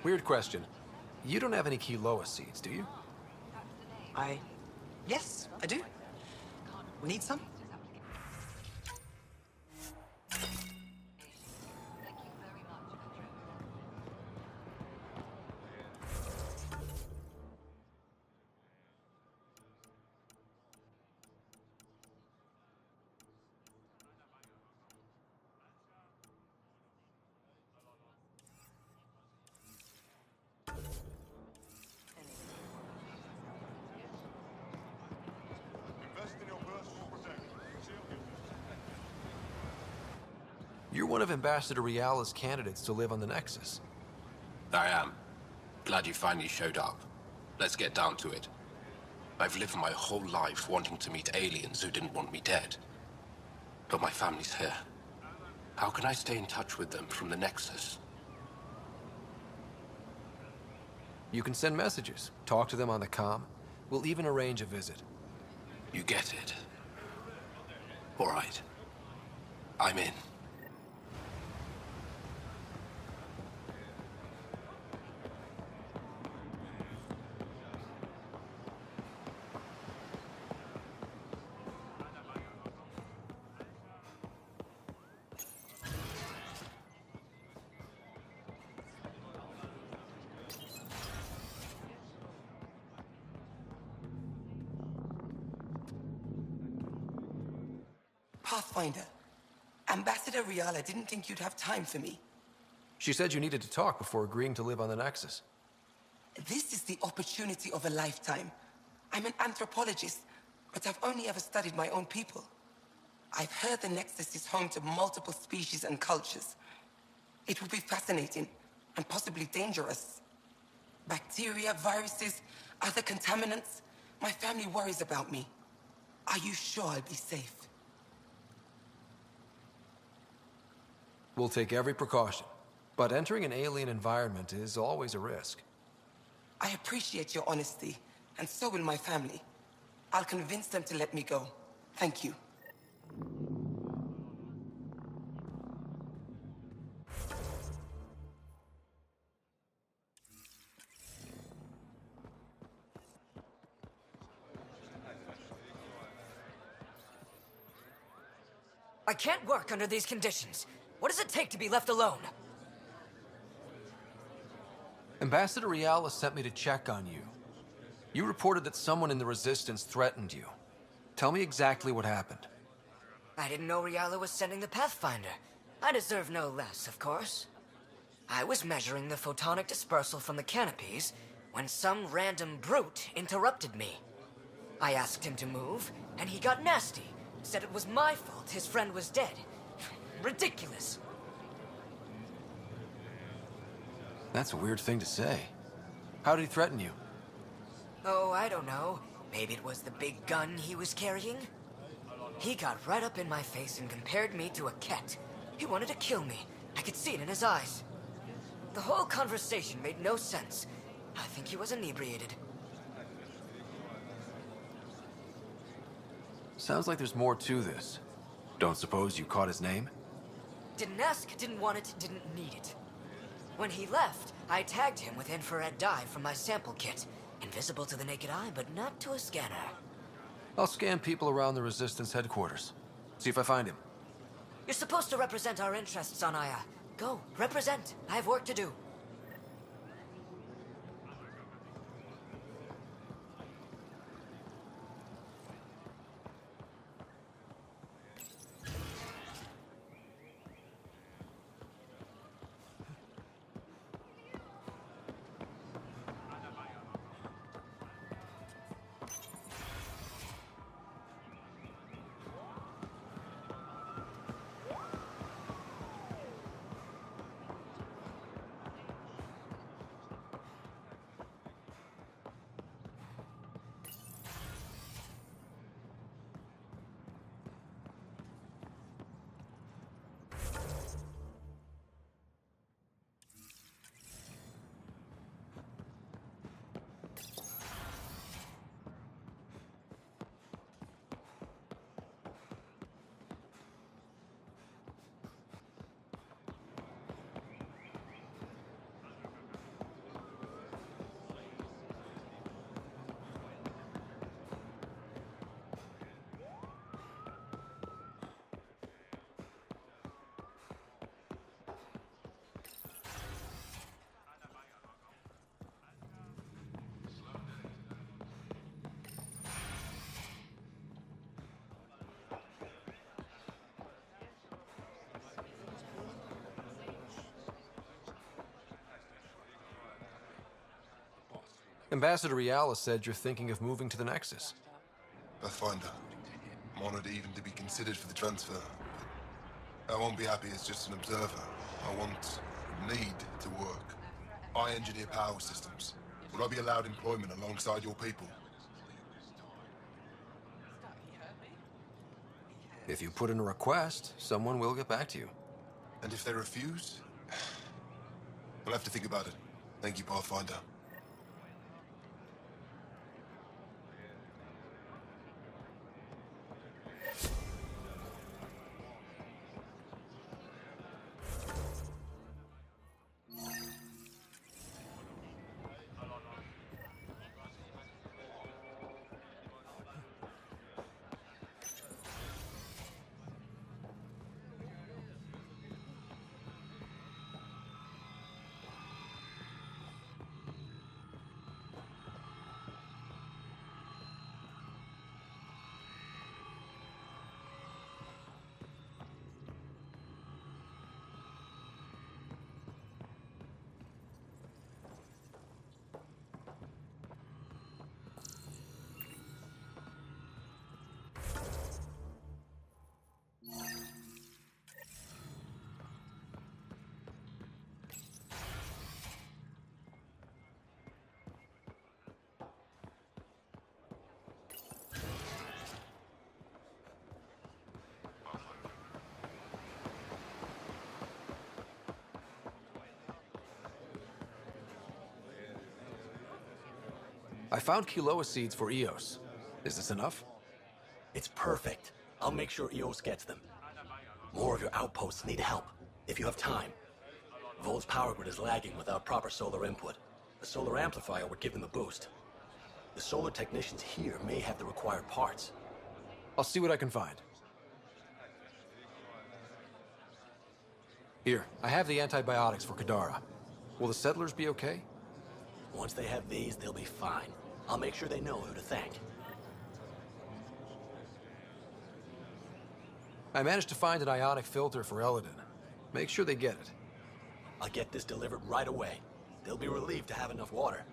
Weird question. You don't have any Kiloa seeds, do you? Yes, I do. Need some? You're one of Ambassador Reala's candidates to live on the Nexus. I am. Glad you finally showed up. Let's get down to it. I've lived my whole life wanting to meet aliens who didn't want me dead. But my family's here. How can I stay in touch with them from the Nexus? You can send messages, talk to them on the comm. We'll even arrange a visit. You get it. All right. I'm in. Pathfinder, Ambassador Reala didn't think you'd have time for me. She said you needed to talk before agreeing to live on the Nexus. This is the opportunity of a lifetime. I'm an anthropologist, but I've only ever studied my own people. I've heard the Nexus is home to multiple species and cultures. It will be fascinating and possibly dangerous. Bacteria, viruses, other contaminants. My family worries about me. Are you sure I'll be safe? We'll take every precaution, but entering an alien environment is always a risk. I appreciate your honesty, and so will my family. I'll convince them to let me go. Thank you. I can't work under these conditions. What does it take to be left alone? Ambassador Reala sent me to check on you. You reported that someone in the Resistance threatened you. Tell me exactly what happened. I didn't know Reala was sending the Pathfinder. I deserve no less, of course. I was measuring the photonic dispersal from the canopies when some random brute interrupted me. I asked him to move, and he got nasty. Said it was my fault his friend was dead. Ridiculous. That's a weird thing to say. How did he threaten you? Oh, I don't know. Maybe it was the big gun he was carrying? He got right up in my face and compared me to a cat. He wanted to kill me. I could see it in his eyes. The whole conversation made no sense. I think he was inebriated. Sounds like there's more to this. Don't suppose you caught his name? Didn't ask, didn't want it, didn't need it. When he left, I tagged him with infrared dye from my sample kit. Invisible to the naked eye, but not to a scanner. I'll scan people around the Resistance headquarters. See if I find him. You're supposed to represent our interests on Aya. Go, represent. I have work to do. Ambassador Riala said you're thinking of moving to the Nexus. Pathfinder. I'm honored even to be considered for the transfer. But I won't be happy as just an observer. Need to work. I engineer power systems. Would I be allowed employment alongside your people? If you put in a request, someone will get back to you. And if they refuse? We'll have to think about it. Thank you, Pathfinder. I found Kiloa seeds for Eos. Is this enough? It's perfect. I'll make sure EOS gets them. More of your outposts need help, if you have time. Vol's power grid is lagging without proper solar input. The solar amplifier would give them a boost. The solar technicians here may have the required parts. I'll see what I can find. Here, I have the antibiotics for Kadara. Will the settlers be okay? Once they have these, they'll be fine. I'll make sure they know who to thank. I managed to find an ionic filter for Eladin. Make sure they get it. I'll get this delivered right away. They'll be relieved to have enough water.